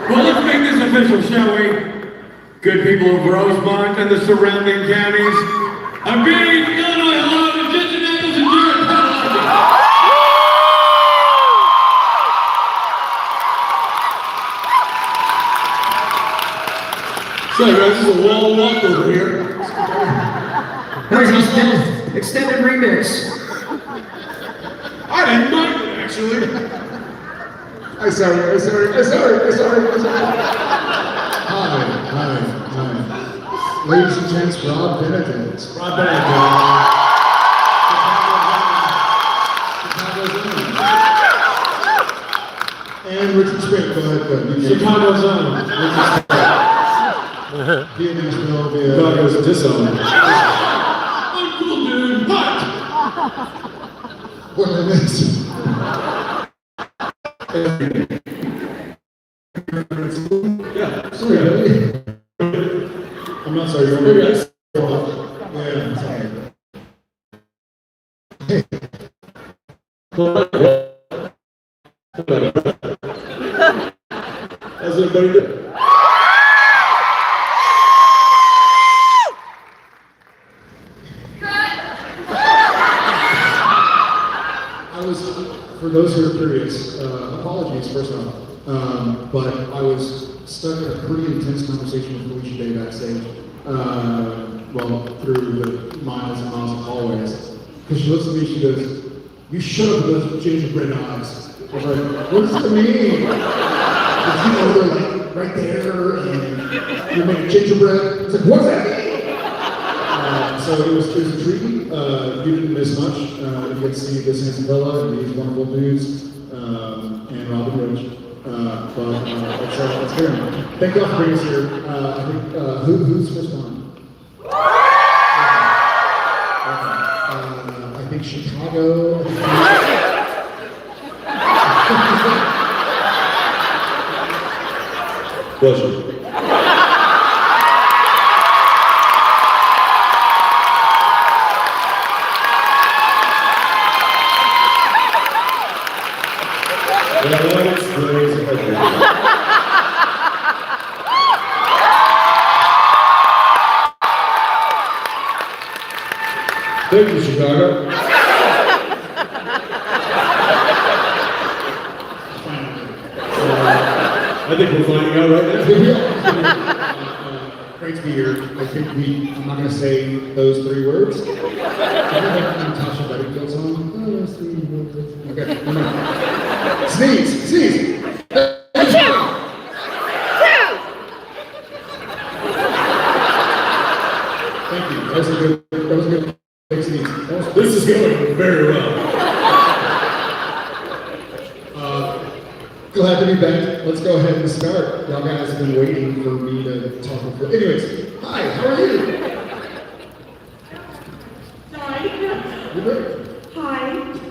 Well, let's make this official, shall we? Good people of Rosemont and the surrounding counties, a big Illinois hello to Ginger Nichols and Jared Padalecki. So guys, this is a wall walk over here. Where's the extended remix? I didn't mind it, actually. I'm sorry. Hi. Ladies and gents, Rob Benedict. And Richard Smith, go ahead. Chicago Zone. Chicago's disowned. I'm cool, dude. What? What did I miss? Yeah. Sorry, buddy. I'm not sorry, you're Maybe I Yeah, sorry. How's everybody doing? For those who are curious, apologies first off, but I was stuck in a pretty intense conversation with Felicia Day backstage, through the miles and miles of hallways. Because she looks at me, she goes, "You shut up with those gingerbread eyes." I was like, "What does that mean?" Because, they're like right there, and you make gingerbread. It's like, "What's that mean?" So it was a treat. You didn't miss much. You get to see this handsome fella and these wonderful dudes, and Robin Rich. Let's hear him. Thank you all for bringing us here. I think, who's first on? I think Chicago. Pleasure. Thank you, Chicago. I think we're finding out right now. Great to be here. I think I'm not going to say those three words. I think Natasha Bedingfield's song. Oh, those three words. Okay, come on. Sneeze. Thank you. That was a good sneeze. This is going very well. Glad to be back. Let's go ahead and start. Y'all guys have been waiting for me to talk before. Anyways, hi, how are you? Hi. You're great. Hi.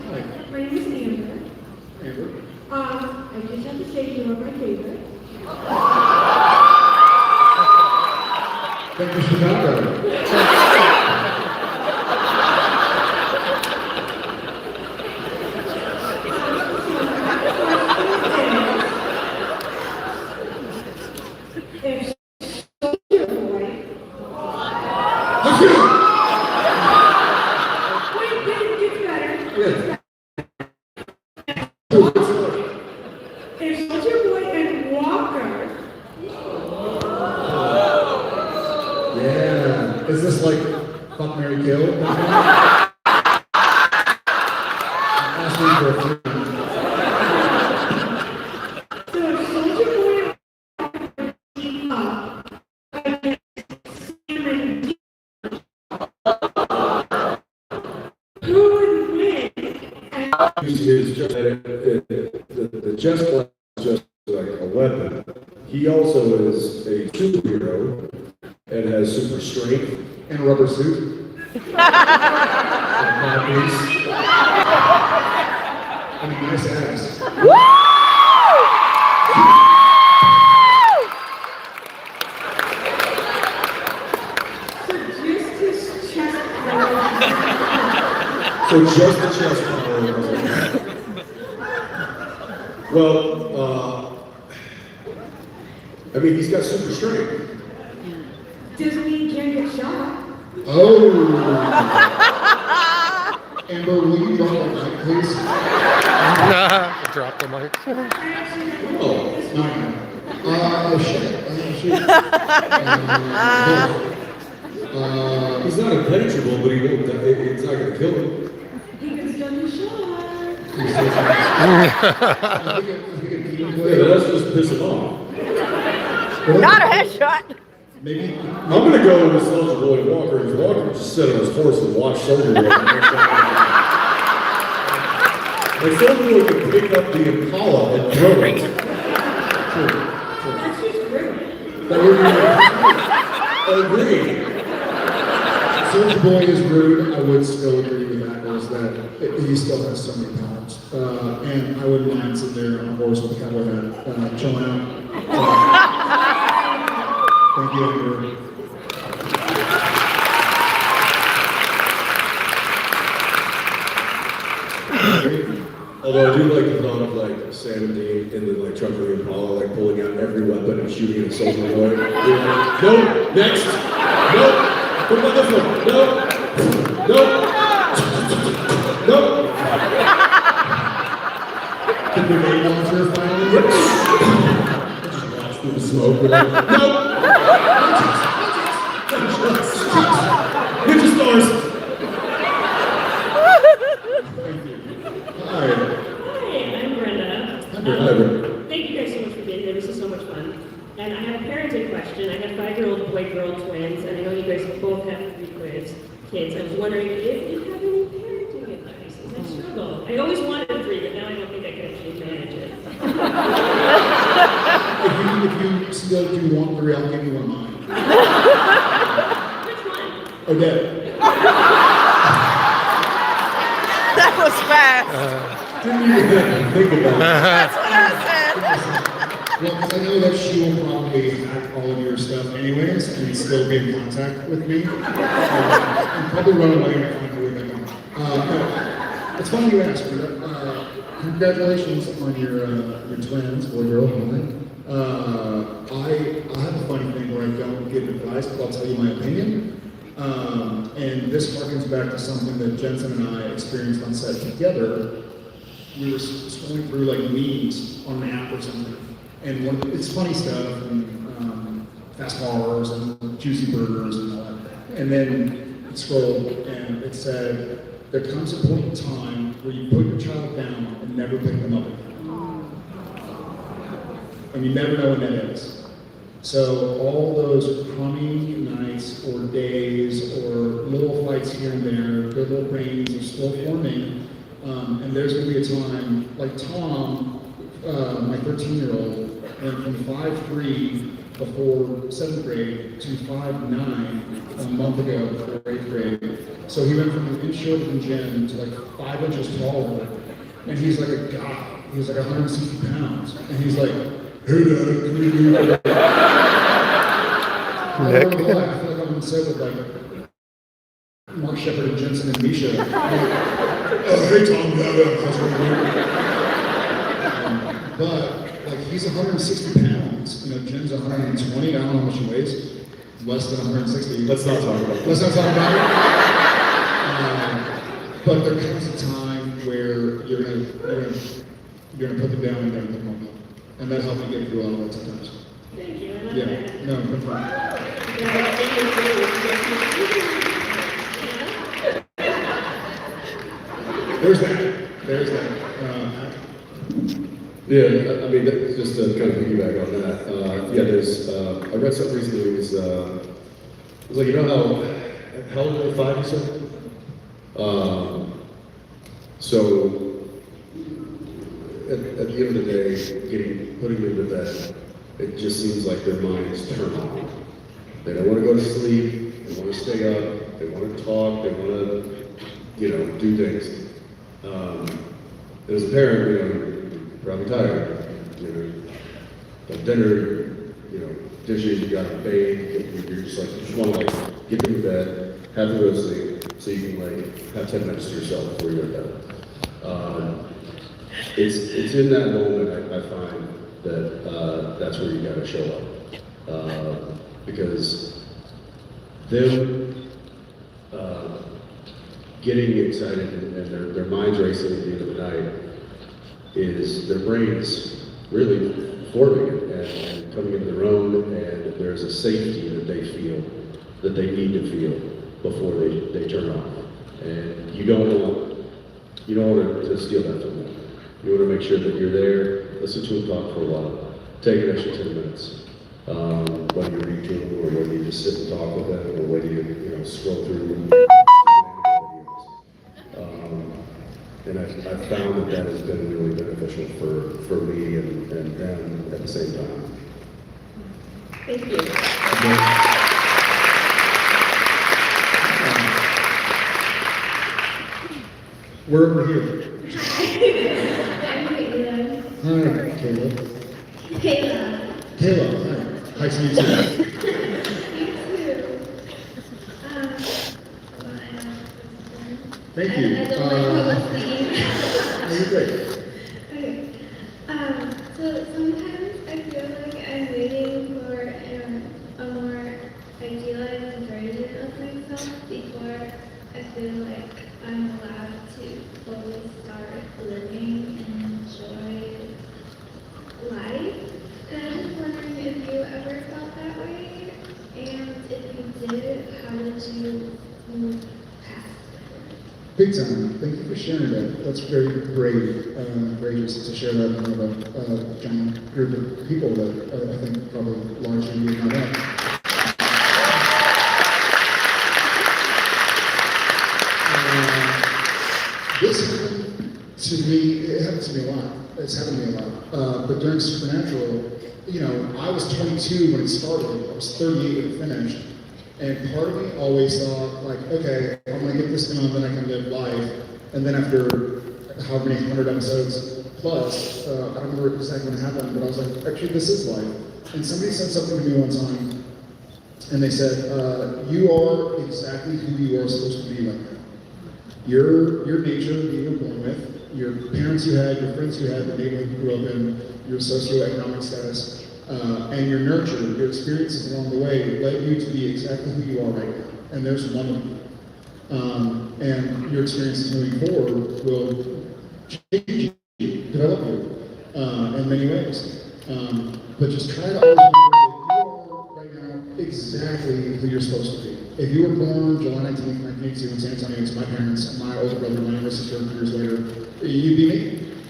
Hi. My name is Amber. Amber. I just have to say you are my favorite. Thank you, Chicago. If Soldier Boy and Walker. Yeah. Is this like Fuck, Marry, Kill? Ask me for a friend. So if Soldier Boy and Walker team up against Sam and Dean, who would win? Is just the chest plate is just like a weapon. He also is a superhero and has super strength And a rubber suit. And a nice ass. So just his chest power. So just the chest power. Well, I mean, he's got super strength. Doesn't mean you can't get shot. Oh. Amber, will you drop the mic, please? Drop the mic. Oh, Oh, shit. he's not impenetrable, but he won't. It's not going to kill him. He can still be shot. Yeah, but that's just piss him off. Not a headshot. Maybe. I'm going to go with Soldier Boy Walker. His Walker just sit on his horse and watch Soldier Boy. Like Soldier Boy can pick up the Impala and throw it. That's just rude. That would be Agreed. Soldier Boy is rude. I would still agree with that, is that he still has so many pounds. And I wouldn't mind sitting there on a horse with a cowboy hat, chilling out. Thank you, Amber. Although I do like the thought of like Sam and Dean in the like truck of the Impala, like pulling out every weapon and shooting at Soldier Boy. Being like, no, next, no, what about this one? No, no, no. The grenade launcher finally. Just watch through the smoke. Like, no. Ninja stars. All right. Hi, I'm Brenda. Hi, Brenda. Thank you guys so much for being here. This is so much fun. And I have a parenting question. I have 5-year-old boy-girl twins, and I know you guys both have 3 kids. I was wondering if you have any parenting advice. I struggle. I always wanted 3, but now I don't think I can actually manage it. If you still do want 3, I'll give you one of mine. Which one? Odette. That was fast. Didn't even think about it. That's what I said. Well, because I know that she will probably hack all of your stuff anyways and still be in contact with me. And probably run away and find her way back home. It's funny you ask. Congratulations on your twins, boy, girl, honey. I have a funny thing where I don't give advice, but I'll tell you my opinion. And this harkens back to something that Jensen and I experienced on set together. We were scrolling through like memes on an app or something, and it's funny stuff, and fast cars and juicy burgers and all that. And then it scrolled, and it said, "There comes a point in time where you put your child down and never pick them up again." And you never know when that is. So all those crummy nights or days or little fights here and there, good little brains are still forming. And there's going to be a time, like Tom, my 13-year-old, went from 5'3" before 7th grade to 5'9" a month ago before 8th grade. So he went from an inch shorter than Jen to like 5 inches taller. And he's like a guy. He's like 160 pounds. And he's like, "Hey, Dad, can you do that?" I don't know why. I feel like I'm on set with like Mark Shepard and Jensen and Misha. Like, "Hey, Tom, how's it going?" But like he's 160 pounds. You know, Jen's 120. I don't know how much he weighs. Less than 160. Let's not talk about it. Let's not talk about it. But there comes a time where you're gonna put them down and then put them up. And that helped me get through all of that sometimes. Thank you. I love Yeah, that. no, no problem. There's that. Yeah, I mean, just to kind of piggyback on that, yeah, there's, I read something recently, it was like, you know how old are 5 you said? So, at the end of the day, putting them to bed, it just seems like their mind is turned on. They don't want to go to sleep, they want to stay up, they want to talk, they want to, do things. As a parent, you're probably tired, dinner, dishes, you got to bathe, you're just like, you just want to like, get them to bed, have them go to sleep, so you can like, have 10 minutes to yourself before you go to bed. It's in that moment I find that that's where you got to show up. because them getting excited and their minds racing at the end of the night is their brains really forming it and coming into their own, and there's a safety that they feel, that they need to feel before they turn off. And you don't want to steal that from them. You want to make sure that you're there, listen to them talk for a while, take an extra 10 minutes. Whether you read to them, or whether you just sit and talk with them, or whether you scroll through and I've found that has been really beneficial for me and them at the same time. Thank you. We're over here. I'm Caitlin. Hi, Caleb. Kayla. Kayla, hi. Hi to you too. You too. Thank you. I don't like public speaking. You're great. Okay. So sometimes I feel like I'm waiting for a more idealized version of myself before I feel like I'm allowed to fully start living and enjoy life. And I'm just wondering if you ever felt that way, and if you did, how did you move past it? Big time. Thank you for sharing that. That's very brave, courageous to share that in front of a giant group of people that I think probably largely you know that. This happened to me, it happened to me a lot. It's happened to me a lot. But during Supernatural, I was 22 when it started. I was 38 when it finished. And part of me always thought, like, okay, I'm gonna get this done, then I can live life. And then after however many 100 episodes plus, I don't remember exactly when it happened, but I was like, actually, this is life. And somebody said something to me one time, and they said, you are exactly who you are supposed to be right now. Your nature that you were born with, your parents you had, your friends you had, the neighborhood you grew up in, your socioeconomic status, and your nurture, your experiences along the way led you to be exactly who you are right now. And there's one of you. And your experiences moving forward will change you, develop you in many ways. But just try to always remember that you are right now exactly who you're supposed to be. If you were born July 19th, 1982 in San Antonio to my parents and my older brother, my younger sister, 3 years later, you'd be me.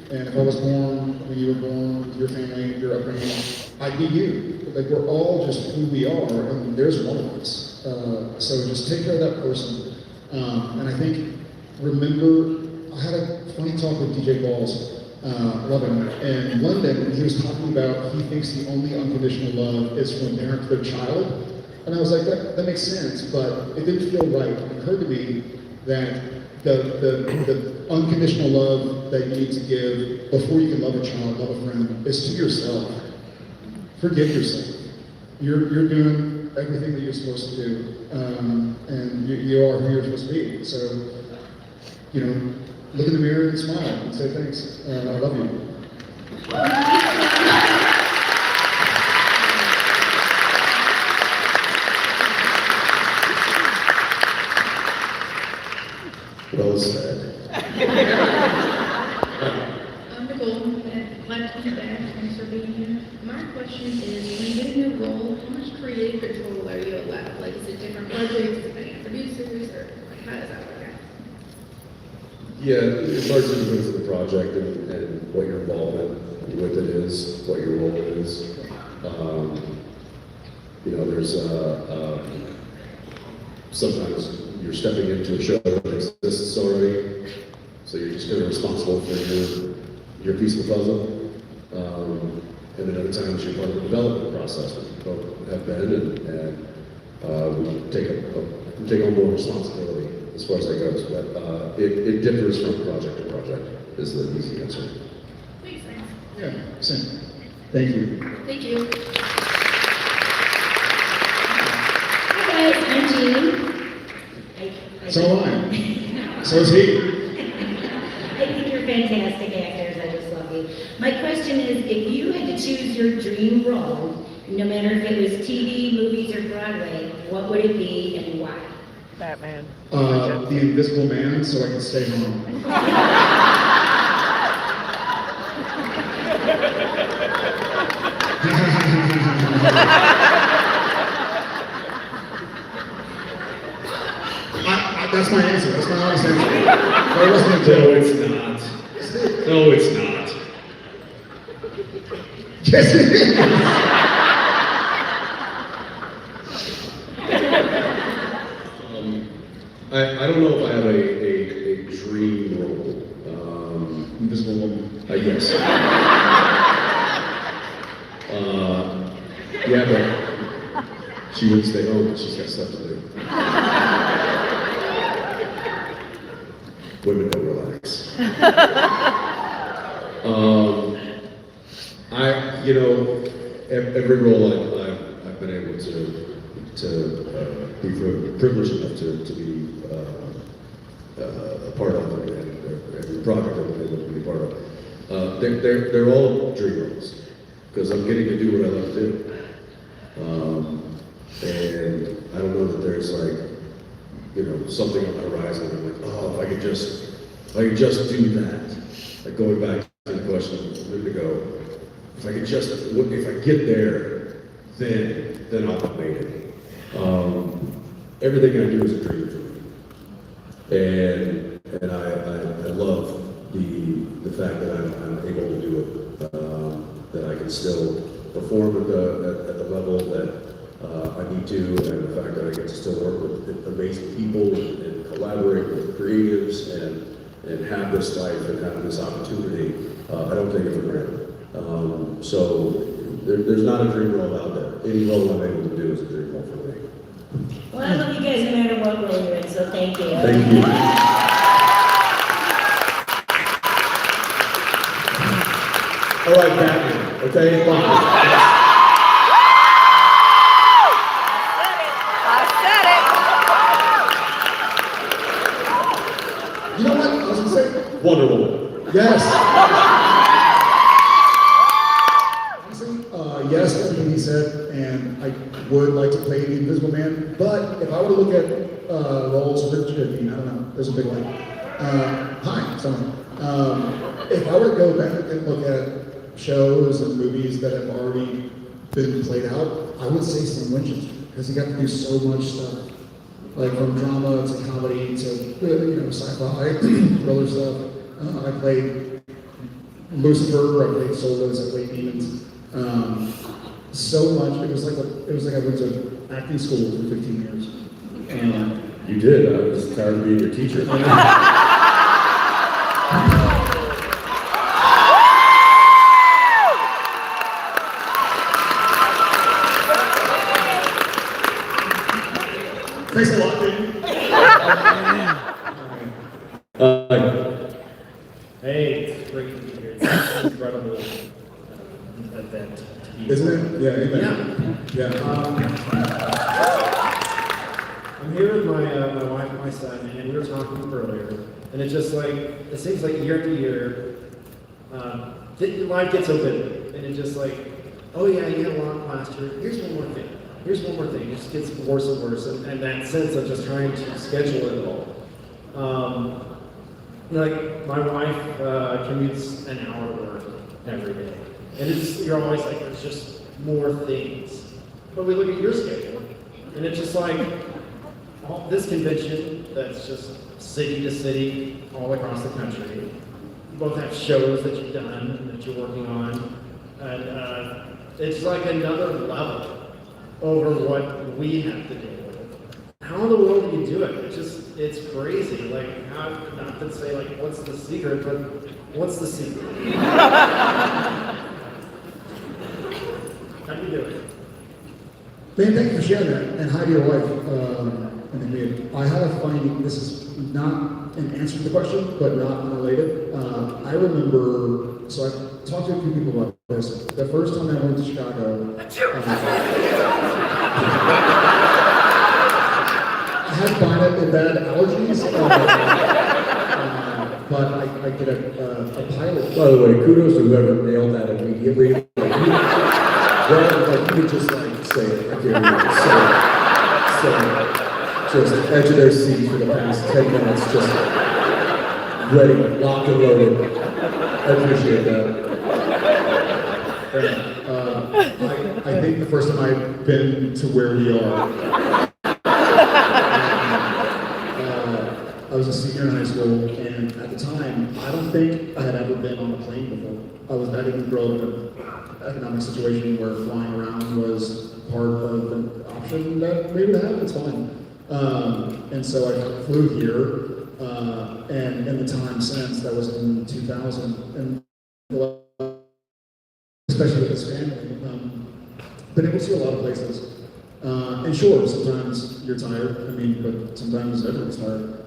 And if I was born when you were born with your family, your upbringing, I'd be you. Like, we're all just who we are, and there's one of us. So just take care of that person. And I think, remember, I had a funny talk with DJ Balls, love him, in London, and he was talking about he thinks the only unconditional love is from a parent to their child. And I was like, that makes sense, but it didn't feel right. It occurred to me that the unconditional love that you need to give before you can love a child, love a friend, is to yourself. Forgive yourself. You're doing everything that you're supposed to do, and you are who you're supposed to be. So, look in the mirror and smile and say thanks. I love you. Well said. I'm Nicole. Glad to be back. Thanks for being here. My question is, when you get a new role, how much creative control are you allowed? Like, is it different projects, depending on producers, or like, how does that work out? Yeah, it largely depends on the project and what your involvement with it is, what your role is. There's sometimes you're stepping into a show that exists already, so you're just kind of responsible for your piece of the puzzle. And then other times you're part of the development process, which both have been, and we take on more responsibility as far as that goes. But it differs from project to project, is the easy answer. Makes sense. Yeah, same. Thank you. Thank you. Hi guys, I'm Jean. So am I. So is he. I think you're fantastic actors. I just love you. My question is, if you had to choose your dream role no matter if it was TV, movies, or Broadway, what would it be and why? Batman. The Invisible Man, so I can stay home. That's my answer. That's my honest answer. That wasn't a No, joke. it's not. No, it's not. Yes, it is. I don't know if I have a dream role. Invisible Woman. Yes. Yeah, but she would stay home because she's got stuff to do. Women don't relax. Every role I've been able to be privileged enough to be a part of and every project I've been able to be a part of. They're all dream roles because I'm getting to do what I love to do. And I don't know that there's something on the horizon. I'm like, oh, if I could just do that. Like going back to the question a minute ago, if I get there, then I'll have made it. Everything I do is a dream for me, and I love the fact that I'm able to do it. That I can still perform at the level that I need to, and the fact that I get to still work with amazing people and collaborate with creatives and have this life and have this opportunity. I don't take it for granted. So there's not a dream role out there. Any role I'm able to do is a dream role for me. Well, I love you guys no matter what role you're in, so thank you. Thank you. All right, Batman. Okay, fine. I said it. You know what? I was gonna say. Wonder Woman. Yes. Yes, everything he said, and I would like to play the Invisible Man, but if I were to look at roles, I don't know, there's a big one. Hi, someone. If I were to go back and look at shows and movies that have already been played out, I would say Sam Winchester, because he got to do so much stuff. Like from drama to comedy to sci-fi, thriller stuff. I played Lucifer, I played Soulless, I played Demons. So much. It was like I went to acting school for 15 years. You did. I was tired of being your teacher. Thanks a lot, dude. Hey, it's great to be here. It's an incredible event. Isn't it? Yeah, Yeah. I'm here with my wife and my son, and we were talking earlier, and it's just like, it seems like year after year, life gets so busy, and it's just like, oh yeah, you had a lot last year, here's one more thing. It just gets worse and worse, and that sense of just trying to schedule it all. Like, my wife commutes an hour to work every day. And you're always like, there's just more things. But we look at your schedule, and it's just like, this convention that's just city to city, all across the country. You both have shows that you've done, that you're working on. And it's like another level over what we have to deal with. How in the world do you do it? It's crazy. Like, not to say like, what's the secret, but what's the secret? How do you do it? Ben, thank you for sharing that, and hi to your wife. I have a funny, this is not an answer to the question, but not unrelated. I remember, so I talked to a few people about this. The first time I went to Chicago, I had bad allergies, but I did a pilot. By the way, kudos to whoever nailed that immediately. Well, like you could just like say it. I can't remember. So just edge of their seat for the past 10 minutes, just ready, locked and loaded. I appreciate that. I think the first time I've been to where we are, I was a senior in high school, and at the time, I don't think I had ever been on a plane before. I didn't grow up in an economic situation where flying around was part of an option that maybe to have. It's fine. And so I flew here, and in the time since, that was in 2000, and especially with this family, been able to see a lot of places. And sure, sometimes you're tired. I mean, but sometimes everyone's tired.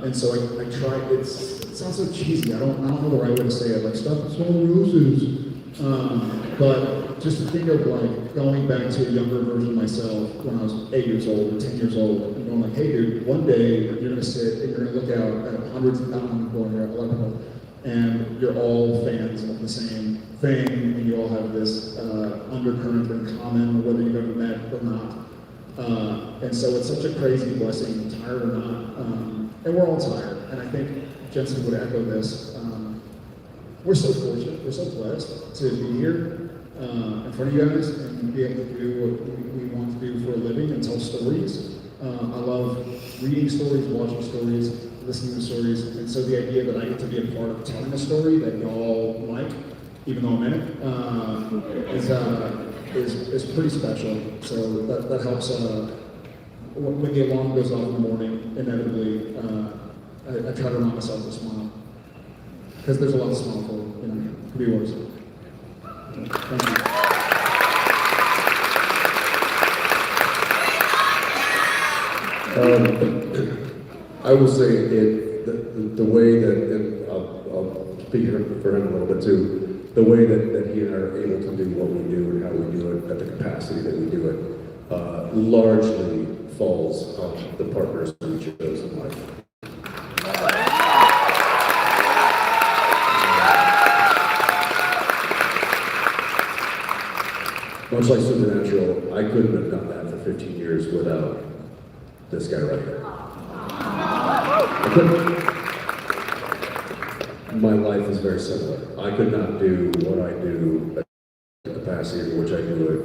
And so I try. It sounds so cheesy. I don't know the right way to say it. Like stop smelling roses. But just to think of like going back to a younger version of myself when I was 8 years old or 10 years old, and going like, hey dude, one day you're gonna sit and you're gonna look out at hundreds of people here, a lot of people, and you're all fans of the same thing, and you all have this undercurrent in common, whether you've ever met or not. And so it's such a crazy blessing, tired or not, and we're all tired. And I think Jensen would echo this. We're so fortunate, we're so blessed to be here in front of you guys and be able to do what we want to do for a living and tell stories. I love reading stories, watching stories, listening to stories, and so the idea that I get to be a part of telling a story that y'all like, even though I'm in it, is pretty special. So that helps. When the alarm goes off in the morning, inevitably, I try to remind myself to smile. Because there's a lot to smile for, viewers. Thank you. I will say the way that, and I'll speak for him a little bit too, the way that he and I are able to do what we do and how we do it at the capacity that we do it, largely falls on the partners we chose in life. Much like Supernatural, I couldn't have done that for 15 years without this guy right here. I couldn't. My life is very similar. I could not do what I do at the capacity in which I do it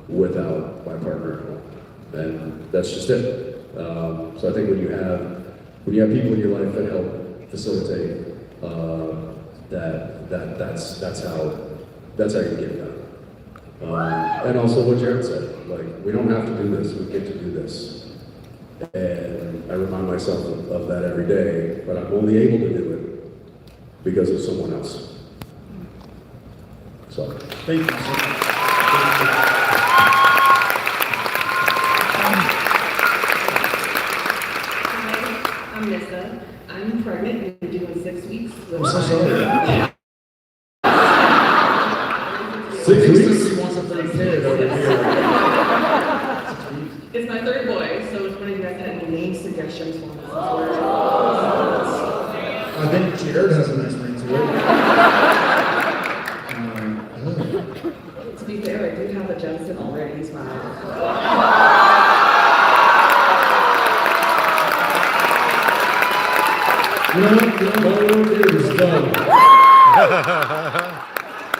without my partner. And that's just it. So I think when you have people in your life that help facilitate, that's how you get it done. And also what Jared said, like, we don't have to do this, we get to do this. And I remind myself of that every day, but I'm only able to do it because of someone else. So, Thank you so much. Hi, I'm Nissa. I'm pregnant, we're doing 6 weeks. I'm so sorry. 6 weeks? He wants a third kid over here. It's my third boy, so it's one of you guys had any name suggestions for me. I think Jared has a nice ring to it. To be fair, I do have a Jensen already, he's fine.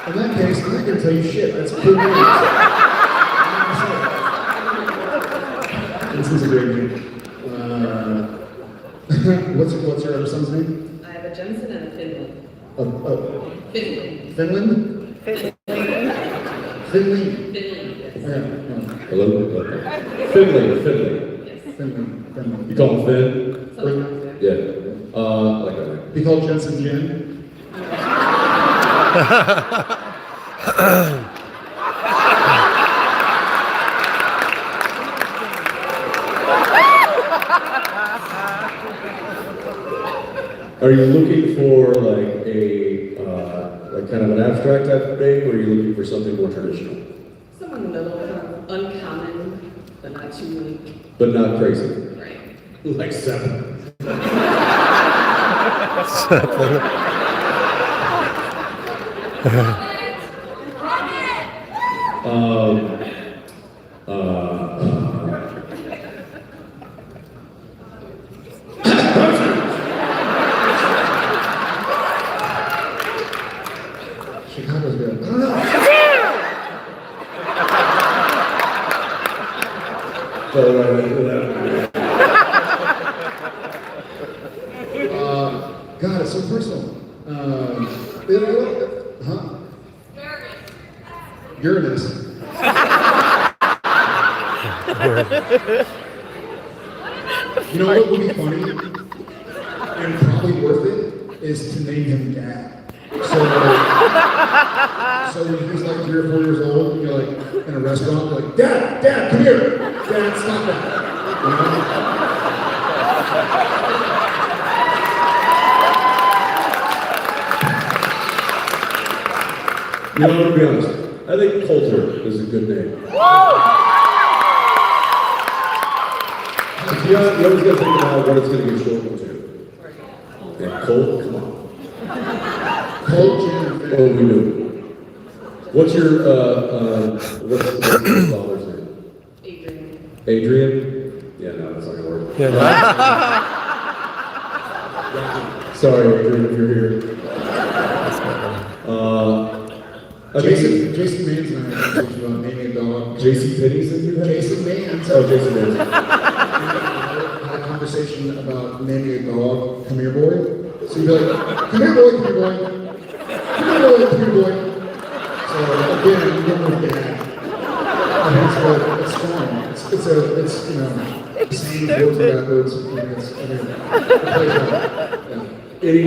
In that case, I'm not going to tell you shit. That's cool news. This is a great name. What's your other son's name? I have a Jensen and a Finland. Finland. Finland? Finland. Finland. Yes. Yeah. Hello? Finley. Yes. Finland. You call him Finn? Sometimes, yeah. Yeah. I like that name. Be called Jensen Jen. Are you looking for like a like kind of an abstract type of name, or are you looking for something more traditional? Something in the middle, kind of uncommon, but not too unique. But not crazy. Right. Like seven. Chicago's good. I don't know. God, it's so personal. Huh? Uranus. You know what would be funny and probably worth it is to name him Dad. So when he's like 3 or 4 years old, and you're like in a restaurant, you're like, Dad, come here. Dad, stop that. You know? You know, to be honest, I think Coulter is a good name. You always got to think about what it's going to get shortened to. And Colt, come on. Colt Jr. Oh, we knew. What's your what's your father's name? Adrian. Yeah, no, that's not gonna work. Yeah, Sorry, Adrian, if you're here. Jason Mans and I had a conversation about naming a dog. JC Penny said you had? Jason Mans. Oh, Jason Mans. Had a conversation about naming a dog, Come Here Boy. So you'd be like, come here boy, come here boy. Come here boy, come here boy. So again, you don't know Dad. And it's fun. It's you know, same words backwards. And it's, I mean, it plays out. Yeah. Any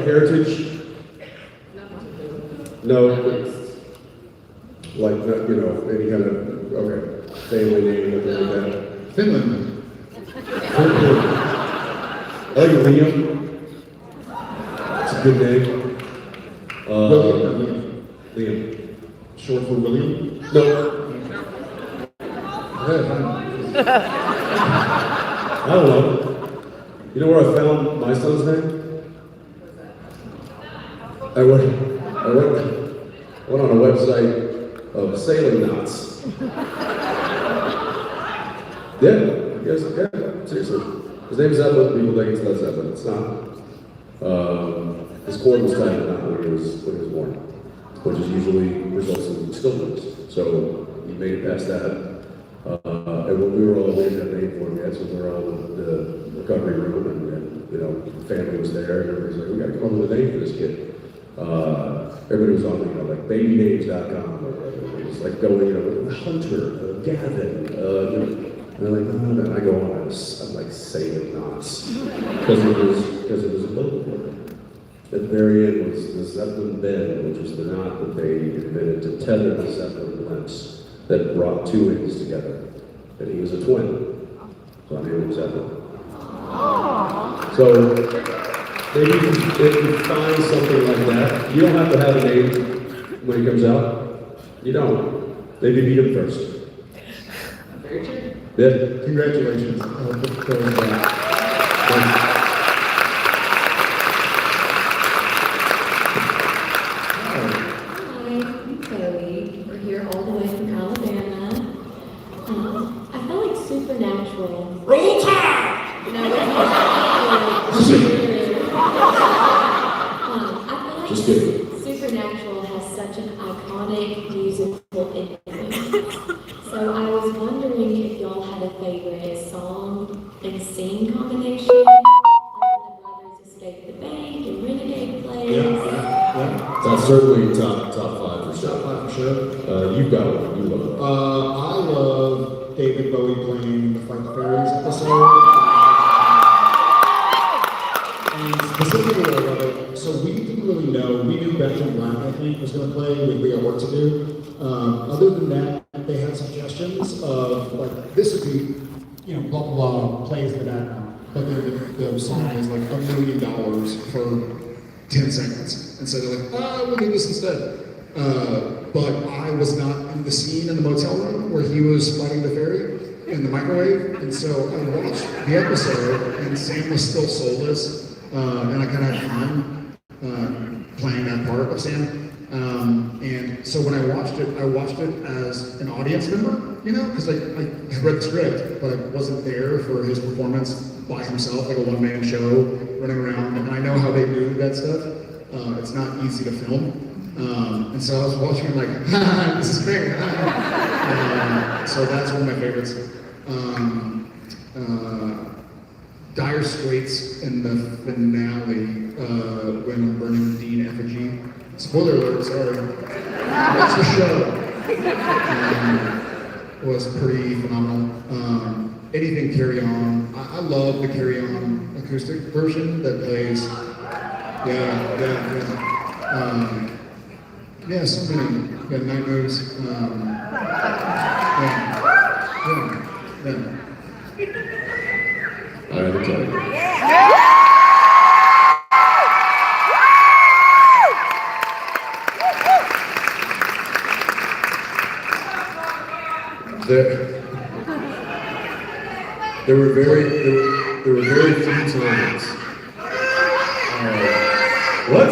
heritage? No. Like, you know, any kind of, okay, family name, nothing like that. Finland. I like Liam. It's a good name. Liam. Short for William? No. I don't know. You know where I found my son's name? I went on a website of sailing knots. Yeah, seriously. His name is Zeppelin. People think it's Led Zeppelin. It's not. His cord was tied in a knot when he was born, which is usually results in stillbirths. So he made it past that. And when we were all waiting that name for him yet, so we were all in the recovery room, and you know, family was there, and everybody's like, we got to come up with a name for this kid. Everybody was on, you know, like babynames.com, or it was like going, you know, Hunter, Gavin, you know, and they're like, no, and I go on, I'm like sailing knots, because it was a boat word. At the very end was the Zeppelin bend, which was the knot that they invented to tether the Zeppelin blimps that brought two ends together. And he was a twin, so I named him Zeppelin. So maybe if you find something like that, you don't have to have a name when he comes out. You don't. Maybe meet him first. Very true. Yeah. Congratulations. We're here all the way from Alabama. I feel like Supernatural. Roll Tide! No, I feel Just like kidding. Supernatural has such an iconic musical influence. So I was wondering if y'all had a favorite song and scene combination. Like when the brothers escape the bank and Renegade plays. Yeah. That's certainly top 5 for sure. Top 5 for sure. You've got one. You love it. I love David Bowie playing the Fight the Fairies episode. And specifically, I love it. So we didn't really know. We knew Benjamin Black, I think, was going to play. We got work to do. Other than that, they had suggestions of like this would be, you know, blah blah blah plays in the background, but the song is like $1 million for 10 seconds, and so they're like, we'll do this instead. But I was not in the scene in the motel room where he was fighting the fairy in the microwave, and so I watched the episode, and Sam was still soulless, and I kind of had fun playing that part of Sam. And so when I watched it as an audience member, you know, because I read the script, but I wasn't there for his performance by himself, like a one-man show, running around, and I know how they do that stuff. It's not easy to film. And so I was watching it like, this is great. So that's one of my favorites. Dire Straits in the finale, when I'm burning the Dean effigy. Spoiler alert, sorry. Watch the show. Was pretty phenomenal. Anything Carry On. I love the Carry On acoustic version that plays. Yeah. Yeah, so many. Yeah, Night Moves. Yeah. I have a tiger. There were very few times. What?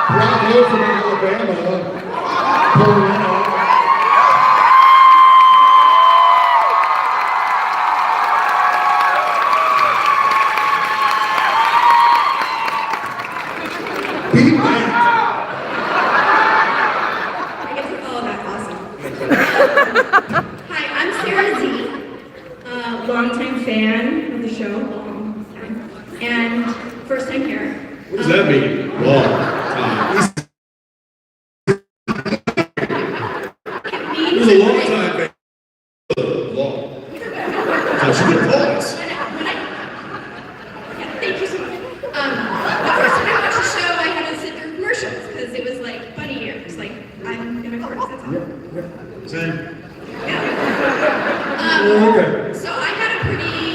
Bravo from Alabama. Paulina. Beat that. I get to follow that. Awesome. Hi, I'm Sarah Z, longtime fan of the show, long time, and first time here. What does that mean? Long time. It was a long time. Long. I should get pause. Thank you so much. The first time I watched the show, I had to sit through commercials because it was like bunny ears. Like I'm in my 40s. That's all. Same. So I had a pretty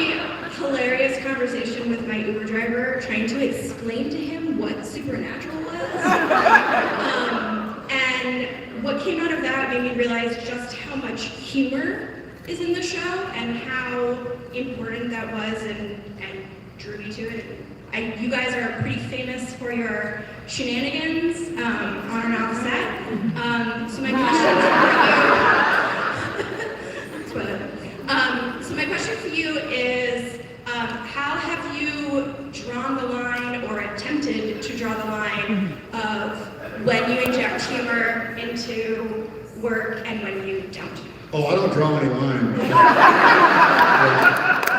hilarious conversation with my Uber driver, trying to explain to him what Supernatural was. And what came out of that made me realize just how much humor is in the show and how important that was, and drew me to it. You guys are pretty famous for your shenanigans on and off set. So my question for you is, how have you drawn the line or attempted to draw the line of when you inject humor into work and when you don't? Oh, I don't draw any line.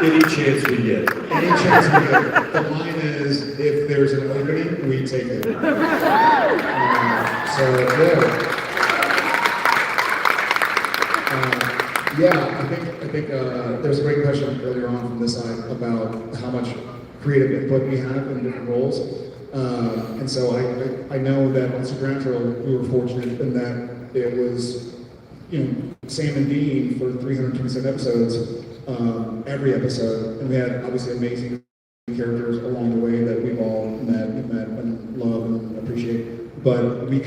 Any chance we get. Any chance we get. The line is, if there's an opening, we take it. Yeah, I think there was a great question earlier on from this side about how much creative input we have in different roles. And so I know that on Supernatural, we were fortunate in that it was, Sam and Dean for 327 episodes, every episode. And we had obviously amazing characters along the way that we've all met and love and appreciate. But we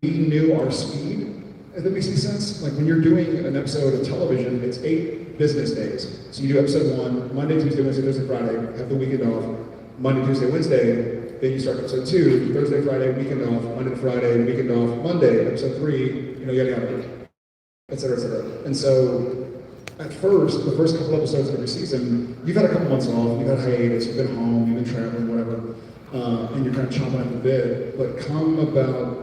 knew our speed. If that makes any sense. Like when you're doing an episode of television, it's 8 business days. So you do episode 1, Monday, Tuesday, Wednesday, Thursday, Friday, have the weekend off. Monday, Tuesday, Wednesday, then you start episode 2, Thursday, Friday, weekend off, Monday to Friday, weekend off, Monday, episode 3, yada yada, et cetera, et cetera. And so at first, the first couple episodes of every season, you've had a couple months off, you've had a hiatus, you've been home, you've been traveling, whatever, and you're kind of chomping at the bit. But come about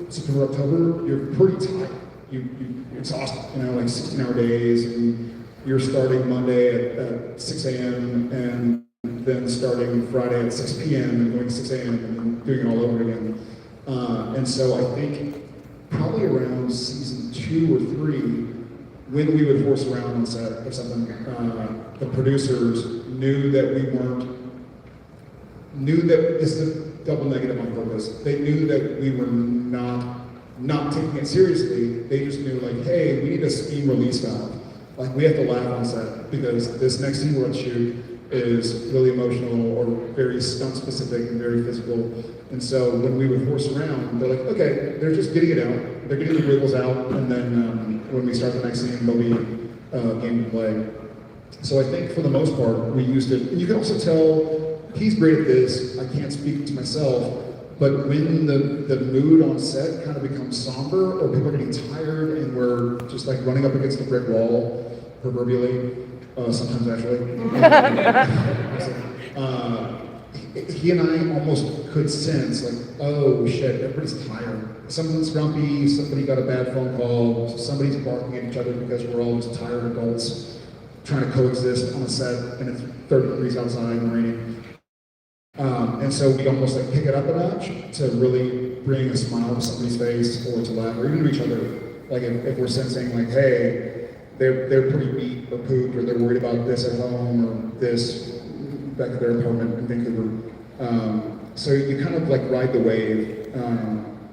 September, October, you're pretty tired. You're exhausted, like 16-hour days, and you're starting Monday at 6 a.m. and then starting Friday at 6 p.m. and going to 6 a.m. and then doing it all over again. And so I think probably around season 2 or 3, when we would horse around on set or something, the producers knew that this is a double negative on purpose. They knew that we were not taking it seriously. They just knew like, hey, we need a steam release valve. Like we have to laugh on set because this next scene we're going to shoot is really emotional or very stunt specific and very physical. And so when we would horse around, they're like, okay, they're just getting it out. They're getting the wiggles out, and then when we start the next scene, there'll be a game to play. So I think for the most part, we used it. And you can also tell he's great at this. I can't speak to myself, but when the mood on set kind of becomes somber, or people are getting tired, and we're just like running up against a brick wall, proverbially, sometimes actually. He and I almost could sense like, oh shit, everybody's tired. Someone's grumpy, somebody got a bad phone call, somebody's barking at each other because we're all just tired adults trying to coexist on a set and it's 30 degrees outside and raining. And so we almost like pick it up a notch to really bring a smile to somebody's face or to laugh, or even to each other. Like if we're sensing like, hey, they're pretty beat or pooped, or they're worried about this at home or this back at their apartment in Vancouver. So you kind of like ride the wave.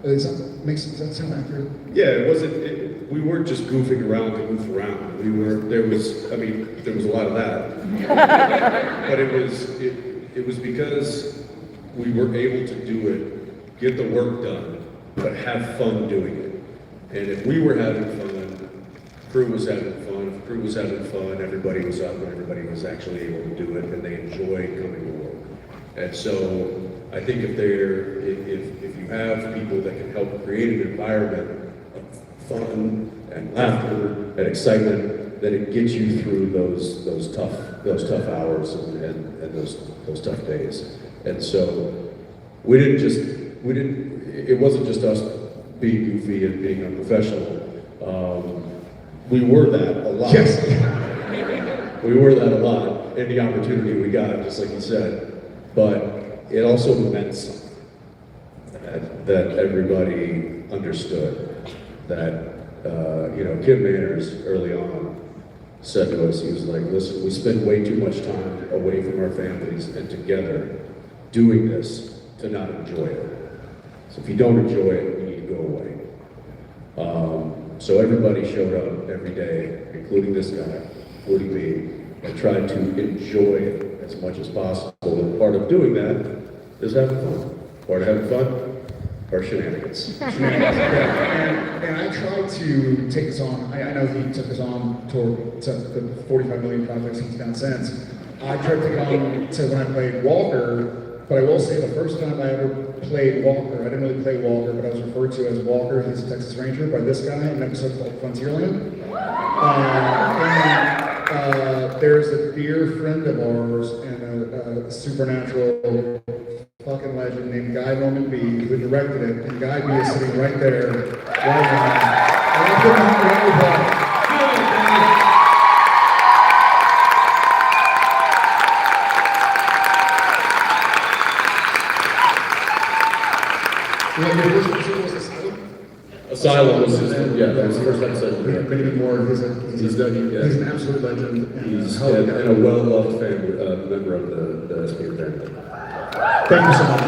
Does that sound accurate? Yeah, it wasn't. We weren't just goofing around to goof around. There was a lot of that. But it was because we were able to do it, get the work done, but have fun doing it. And if we were having fun, crew was having fun. If crew was having fun, everybody was up and everybody was actually able to do it, and they enjoyed coming to work. And so I think if you have people that can help create an environment of fun and laughter and excitement, then it gets you through those tough hours and those tough days. And so it wasn't just us being goofy and being unprofessional. We were that a lot. Yes. We were that a lot, and the opportunity we got, just like you said. But it also meant something that everybody understood. That Kim Manners early on said to us, he was like, "Listen, we spend way too much time away from our families and together doing this to not enjoy it. So if you don't enjoy it, you need to go away." So everybody showed up every day, including this guy, including me, and tried to enjoy it as much as possible. And part of doing that is having fun. Part of having fun are shenanigans. And I tried to take this on. I know he took this on toward the 45 million projects he's done since. I tried to take it on to when I played Walker. But I will say the first time I ever played Walker, I didn't really play Walker, but I was referred to as Walker, he's a Texas Ranger, by this guy in an episode called Frontierland. There's a dear friend of ours and a supernatural fucking legend named Guy Roman B, who directed it, and Guy B is sitting right there, right now. And I put him on the applause. Asylum was his, yeah, that was the first episode. Many more. He's He's done, yeah. an absolute legend. He's and a well-loved family, member of the SPN family. Thank you so much.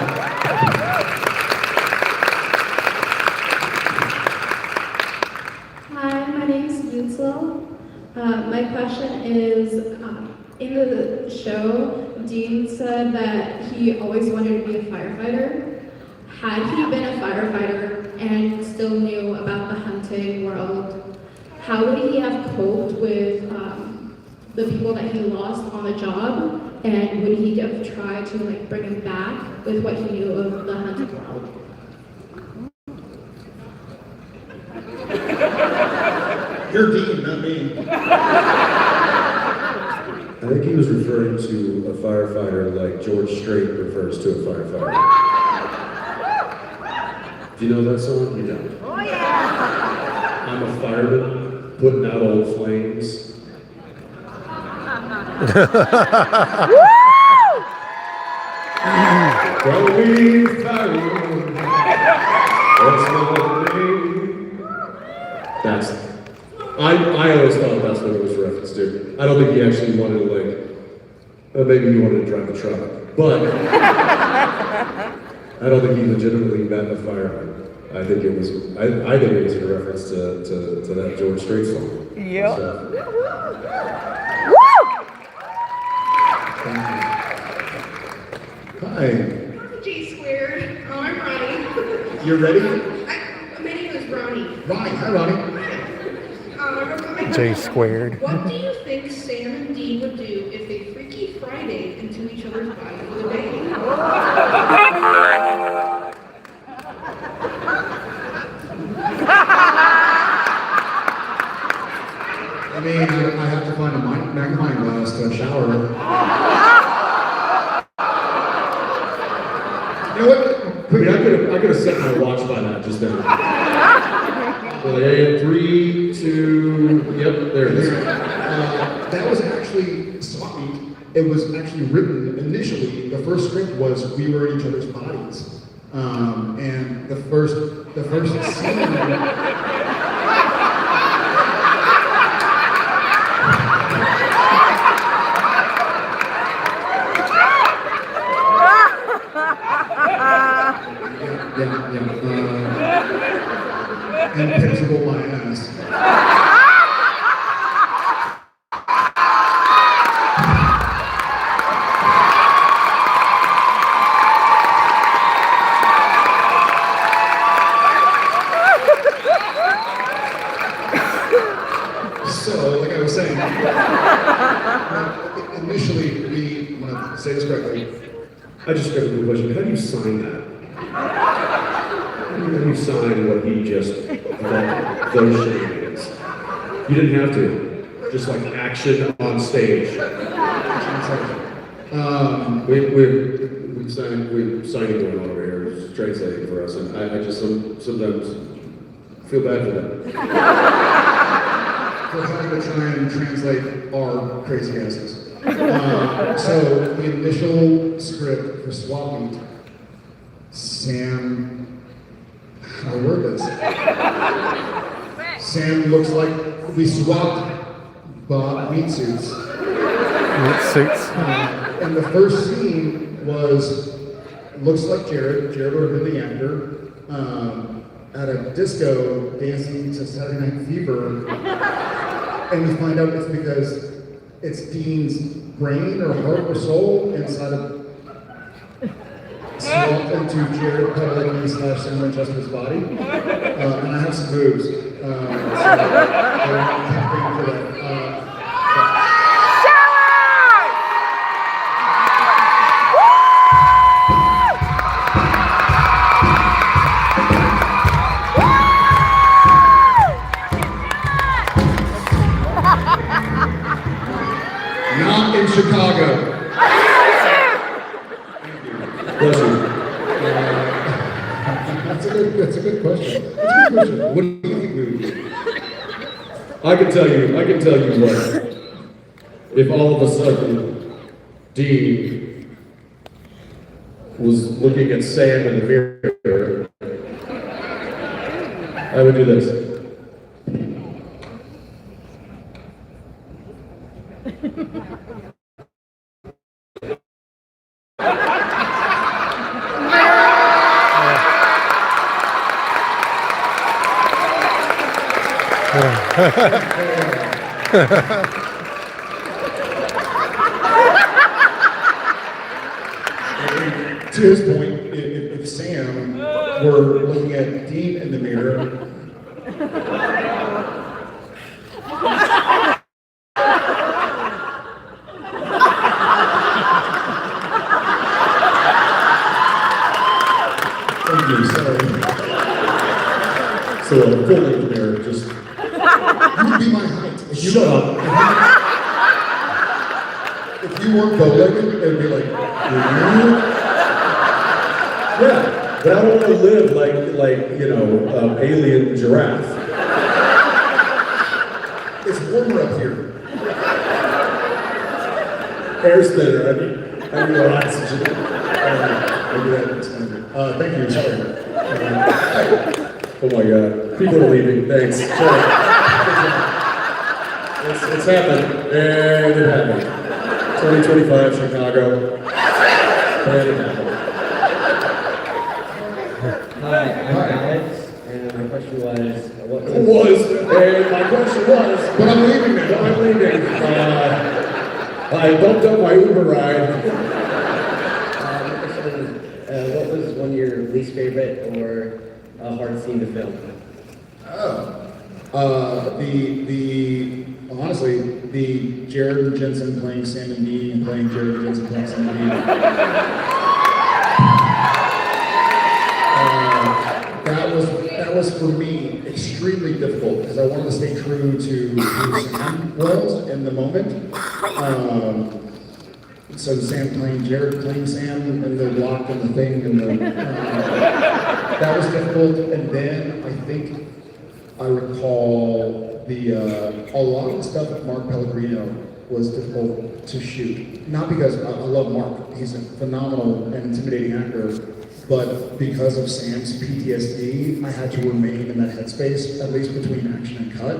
Hi, my name is Yunsel. My question is, in the show, Dean said that he always wanted to be a firefighter. Had he been a firefighter and still knew about the hunting world, how would he have coped with the people that he lost on the job? And would he have tried to like bring him back with what he knew of the hunting world? You're Dean, not me. I think he was referring to a firefighter like George Strait refers to a firefighter. Do you know that song? You don't. Oh, yeah. I'm a fireman, putting out old flames. Going fireman, that's my name. That's. I always thought that's what it was referenced to. I don't think he actually wanted to maybe he wanted to drive a truck, but I don't think he legitimately meant a fireman. I think it was a reference to that George Strait song. Yep. So. Hi. J squared. Oh, I'm Ronnie. You're ready? My name is Ronnie. Ronnie. Hi, Ronnie. J squared. What do you think Sam and Dean would do if they Freaky Friday into each other's body for the day? I mean, I have to find a magnifying glass to shower. You know what? I mean, I could have set my watch by that just then. Well, yeah, 3, 2, yep, there it is. That was actually swap meet. It was actually written initially. The first script was we were in each other's bodies, and the first scene. And picturable my ass. So, like I was saying, initially we, I'm gonna say this correctly. I just got a good question. How do you sign that? How do you sign what he just those shenanigans? You didn't have to. Just like action on stage. We're signing going on over here. It's translating for us, and I just sometimes feel bad for them. For having to try and translate our crazy asses. So the initial script for Swap Meet, Sam, how do I word this? Sam looks like we swapped meat suits. Meat suits. And the first scene looks like Jared would have been the actor, at a disco dancing to Saturday Night Fever. And we find out it's because it's Dean's brain or heart or soul inside of swapped into Jared Padalecki / Sam Winchester's body. And I have some boobs. So I can't bring for that. Not in Chicago. Bless you. That's a good question. What do you think we would do? I can tell you what. If all of a sudden Dean was looking at Sam in the mirror I would do this. To his point, if Sam were looking at Dean in the mirror, thank you, sorry. So I'm fully in the mirror, just You would be my height. If you shut up. If you weren't bow-legged, it would be like, Yeah, but I don't want to live like you know, alien giraffe. it's warmer up here. Air's thinner. I need more oxygen. Maybe that explains it. Thank you, sorry. Oh my God, people are leaving. Thanks. Sorry. It's happened, and it happened. 2025 Chicago, and it happened. Hi, I'm Alex, and my question was, what And my question was, But I'm leaving now. I'm leaving. I bumped up my Uber ride. what was one of your least favorite or a hard scene to film? Honestly, the Jared and Jensen playing Sam and Dean and playing Jared and Jensen playing Sam and Dean. That was for me extremely difficult because I wanted to stay true to who Sam was in the moment. So Sam playing Jared playing Sam and the block and the thing and the that was difficult. And then I think I recall a lot of the stuff that Mark Pellegrino was difficult to shoot. Not because I love Mark, he's a phenomenal and intimidating actor, but because of Sam's PTSD, I had to remain in that headspace, at least between action and cut.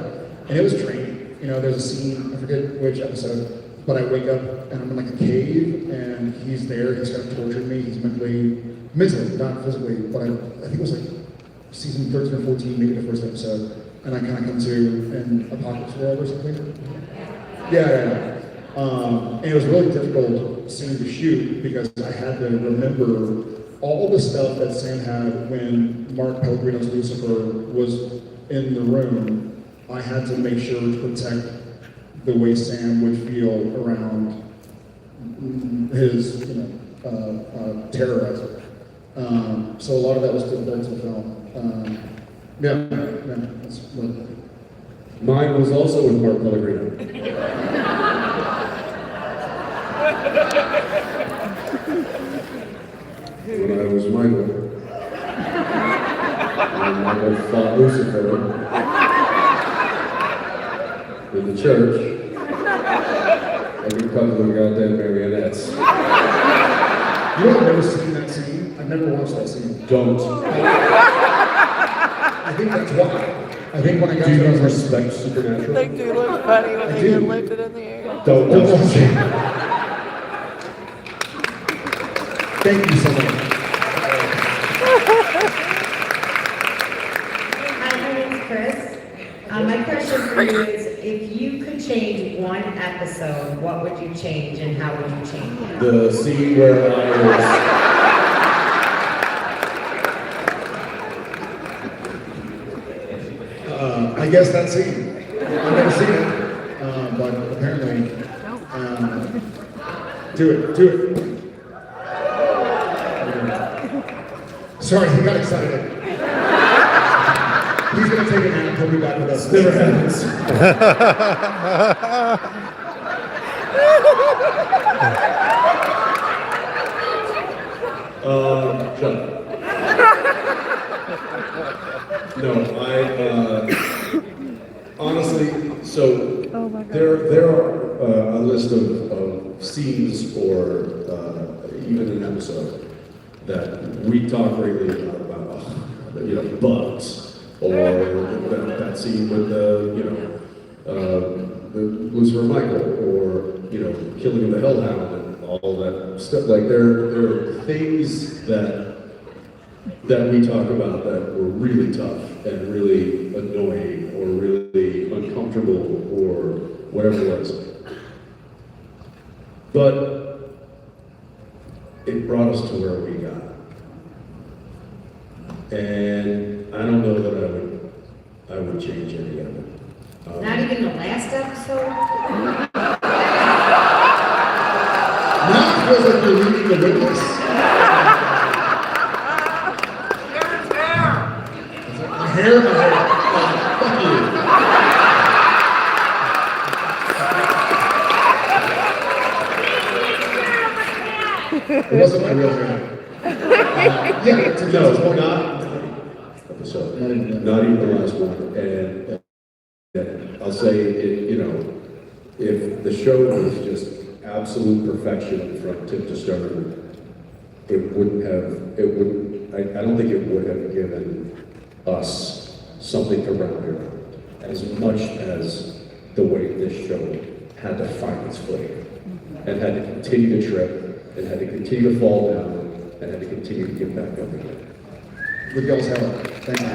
And it was draining. You know, there's a scene, I forget which episode, but I wake up and I'm in like a cave and he's there, he's kind of torturing me, he's mentally, not physically, but I think it was like season 13 or 14, maybe the first episode, and I kind of come to an apocalypse world or something. Yeah. And it was really difficult scene to shoot because I had to remember all the stuff that Sam had when Mark Pellegrino's Lucifer was in the room. I had to make sure to protect the way Sam would feel around his, terrorizer. So a lot of that was difficult to film. That's what. Mine was also with Mark Pellegrino. When I was minor, and Michael fought Lucifer in the church. Every couple of them goddamn marionettes. You know, I've never seen that scene. I've never watched that scene. Don't. I think that's why. I think when I got Do you to it, I was like, respect Supernatural? They do look funny when I they do. get lifted in the air. Don't watch it. thank you so much. Hi, my name's Chris. My question for you is, if you could change one episode, what would you change and how would you change it? The scene where I was... I guess that scene. I've never seen it, but apparently, do it. Sorry, he got excited. He's gonna take a nap. He'll be back with us. Never happens. John. No, honestly, so there are a list of scenes or even an episode that we talk regularly about, bugs, or that scene with the Lucifer Michael, or killing the Hellhound and all that stuff. Like there are things that we talk about that were really tough and really annoying or really uncomfortable or whatever it was. But it brought us to where we got. And I don't know that I would change any of it. Not even the last episode? Now it feels like you're leading the witness. My hair. Fuck you. It wasn't my real hair. Yeah, No, not episode. Not even the last one. And I'll say it, if the show was just absolute perfection from tip to start, I don't think it would have given us something to wrap around as much as the way this show had to find its footing and had to continue to trip and had to continue to fall down and had to continue to get back up again. With y'all's help. Thank you.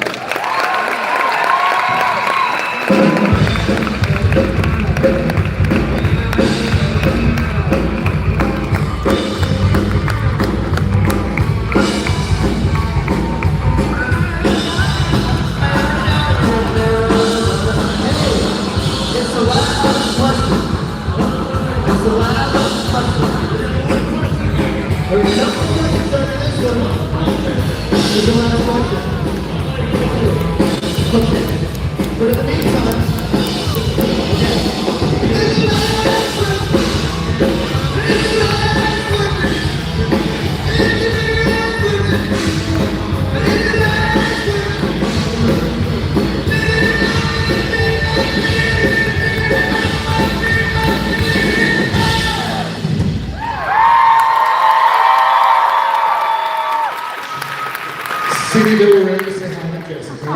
City Little Ray, say hi to Jessica.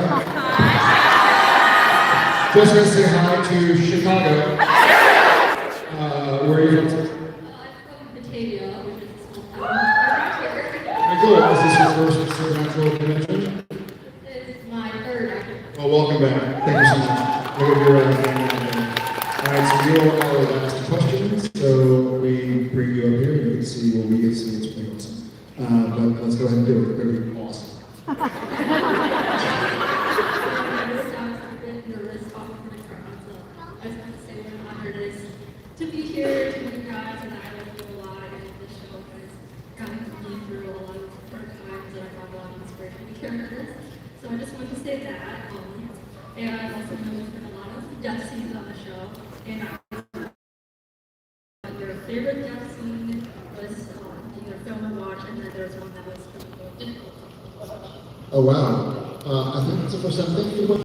Just want to say hi to Chicago. Where are you from? Batavia, which is a small town. Very cool. Is this your first supernatural convention? It's my third. Well, welcome back. Thank you so much. Look at your all right, so you are our last questions. So we bring you up here and you can see what we can see. It's pretty awesome. But let's go ahead and do it. It's going to be awesome. I was a bit nervous talking to the crowd, so I just want to say what an honor it is to be here, to meet you guys, and I love you a lot, and the show has gotten me through a lot of hard times, and I have a lot of inspiration to carry this. So I just want to say that. And I also know there's been a lot of death scenes on the show, and your favorite death scene was either film or watch, and then there was one that was difficult. Oh, wow. I think that's the first time. Thank you.